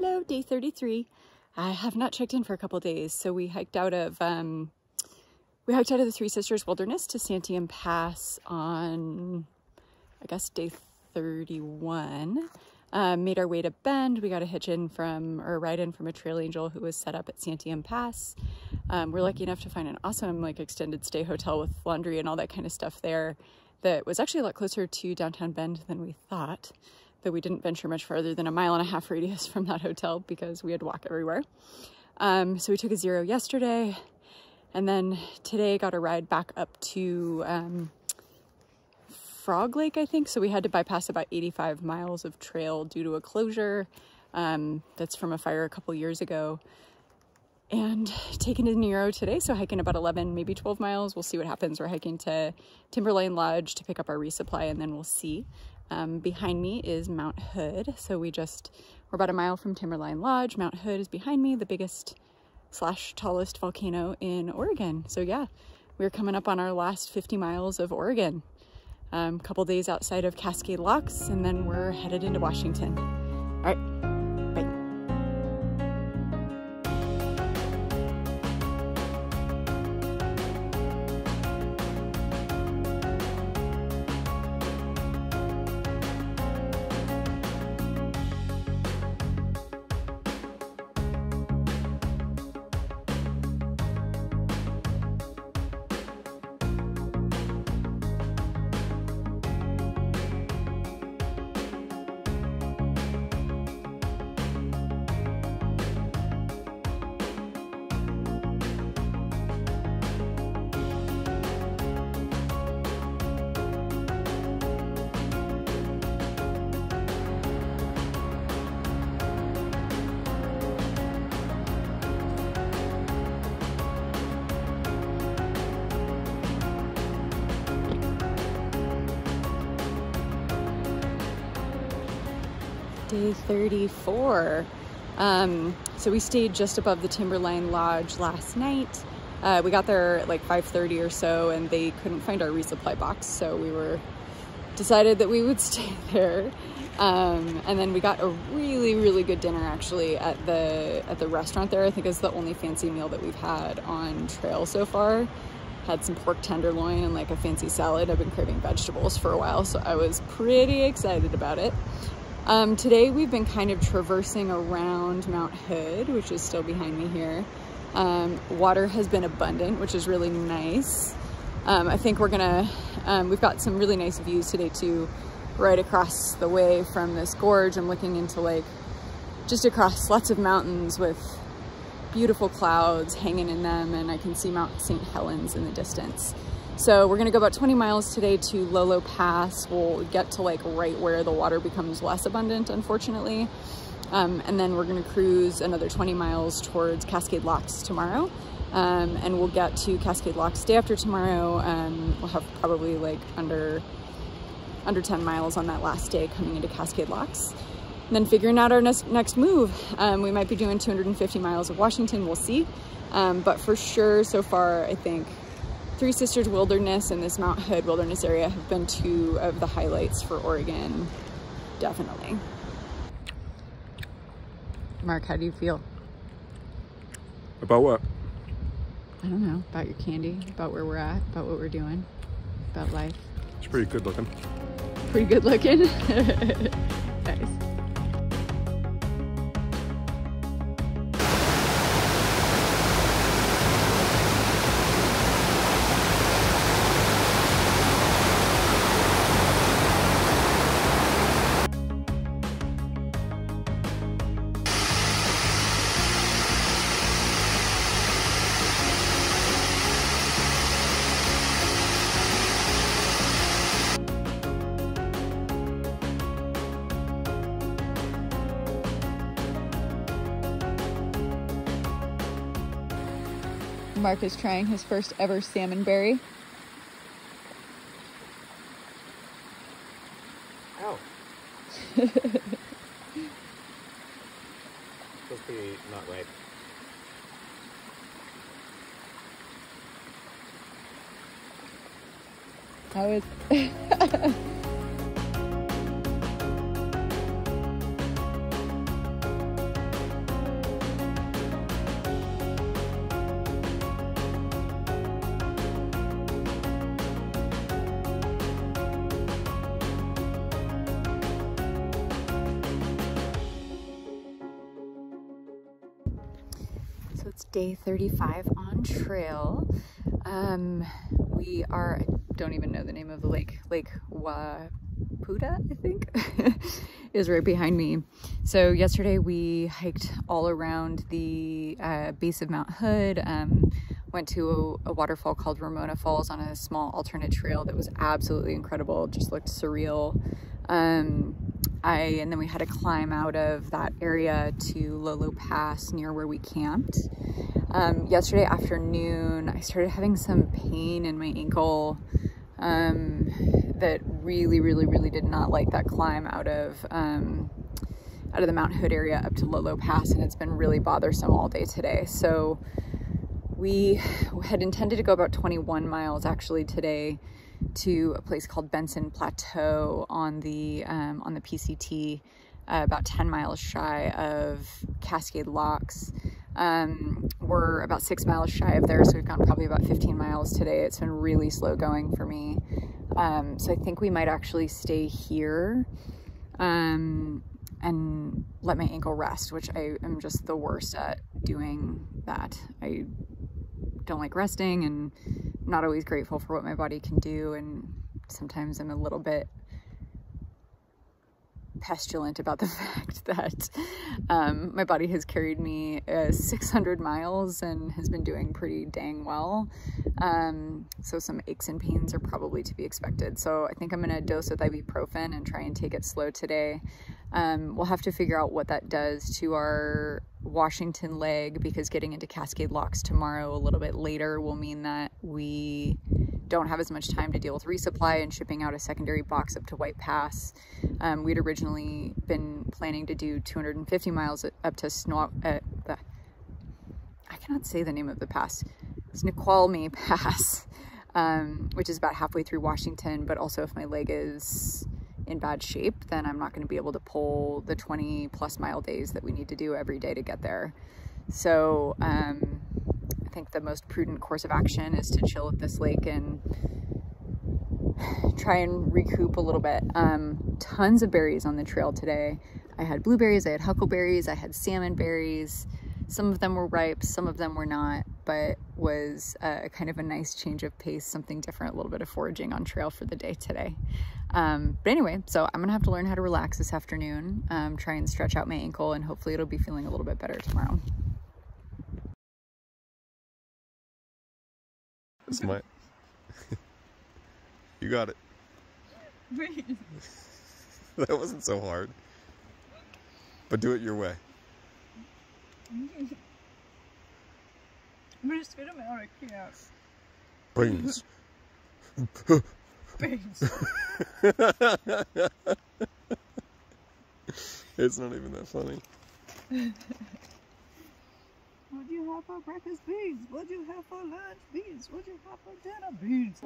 Hello, day 33. I have not checked in for a couple days, so we hiked out of the Three Sisters Wilderness to Santiam Pass on, I guess, day 31. Made our way to Bend. We got a ride in from a trail angel who was set up at Santiam Pass. We're lucky enough to find an awesome extended stay hotel with laundry and all that kind of stuff there that was actually a lot closer to downtown Bend than we thought. Though we didn't venture much farther than a 1.5 mile radius from that hotel because we had to walk everywhere. So we took a zero yesterday, and then today got a ride back up to Frog Lake, I think. So we had to bypass about 85 miles of trail due to a closure that's from a fire a couple years ago. And taking to Nero today, so hiking about 11, maybe 12 miles. We'll see what happens. We're hiking to Timberline Lodge to pick up our resupply, and then we'll see. Behind me is Mount Hood. So we're about 1 mile from Timberline Lodge. Mount Hood is behind me, the biggest / tallest volcano in Oregon. So yeah, we're coming up on our last 50 miles of Oregon. A couple days outside of Cascade Locks, and then we're headed into Washington. All right. Day 34. So we stayed just above the Timberline Lodge last night. We got there at 5:30 or so, and they couldn't find our resupply box, so we decided that we would stay there. And then we got a really good dinner actually at the restaurant there. I think it's the only fancy meal that we've had on trail so far. Had some pork tenderloin and a fancy salad. I've been craving vegetables for a while, so I was pretty excited about it. Today we've been kind of traversing around Mount Hood, which is still behind me here. Water has been abundant, which is really nice. I think we've got some really nice views today too, right across the way from this gorge. I'm looking into just across lots of mountains with beautiful clouds hanging in them, and I can see Mount St. Helens in the distance. So we're gonna go about 20 miles today to Lolo Pass. We'll get to right where the water becomes less abundant, unfortunately. And then we're gonna cruise another 20 miles towards Cascade Locks tomorrow. And we'll get to Cascade Locks day after tomorrow. We'll have probably under 10 miles on that last day coming into Cascade Locks. And then figuring out our next move. We might be doing 250 miles of Washington, we'll see. But for sure, so far, I think Three Sisters Wilderness and this Mount Hood Wilderness area have been two of the highlights for Oregon, definitely. Mark, how do you feel? About what? I don't know, about your candy, about where we're at, about what we're doing, about life. It's pretty good looking. Pretty good looking? Nice. Mark is trying his first ever salmon berry. Ow. Supposed to be not ripe. How is Day 35 on trail. We are, I don't even know the name of the lake. Lake Waputa, I think, is right behind me. So yesterday we hiked all around the base of Mount Hood, went to a waterfall called Ramona Falls on a small alternate trail that was absolutely incredible, just looked surreal. And then we had to climb out of that area to Lolo Pass near where we camped. Yesterday afternoon, I started having some pain in my ankle that really did not like that climb out of the Mount Hood area up to Lolo Pass, and it's been really bothersome all day today. So we had intended to go about 21 miles actually today to a place called Benson Plateau on the PCT, about 10 miles shy of Cascade Locks. We're about 6 miles shy of there, so we've gone probably about 15 miles today. It's been really slow going for me. So I think we might actually stay here and let my ankle rest, which I am just the worst at doing that. I don't like resting, and I'm not always grateful for what my body can do, and sometimes I'm a little bit pestilent about the fact that my body has carried me 600 miles and has been doing pretty dang well. So some aches and pains are probably to be expected. So I think I'm gonna dose with ibuprofen and try and take it slow today. We'll have to figure out what that does to our Washington leg, because getting into Cascade Locks tomorrow a little bit later will mean that we don't have as much time to deal with resupply and shipping out a secondary box up to White Pass. We'd originally been planning to do 250 miles up to I cannot say the name of the pass. Snoqualmie Pass, which is about halfway through Washington, but also if my leg is in bad shape, then I'm not going to be able to pull the 20+ mile days that we need to do every day to get there. So I think the most prudent course of action is to chill at this lake and try and recoup a little bit. Tons of berries on the trail today. I had blueberries, I had huckleberries, I had salmon berries. Some of them were ripe, some of them were not, but was kind of a nice change of pace, something different, a little bit of foraging on trail for the day today. But anyway, so I'm gonna have to learn how to relax this afternoon, try and stretch out my ankle, and hopefully it'll be feeling a little bit better tomorrow. Smile. You got it. Wait. That wasn't so hard. But do it your way. I'm gonna spit them out, I can't. Beans. Beans. It's not even that funny. What'd you have for breakfast? Beans. What'd you have for lunch? Beans. What'd you have for dinner? Beans.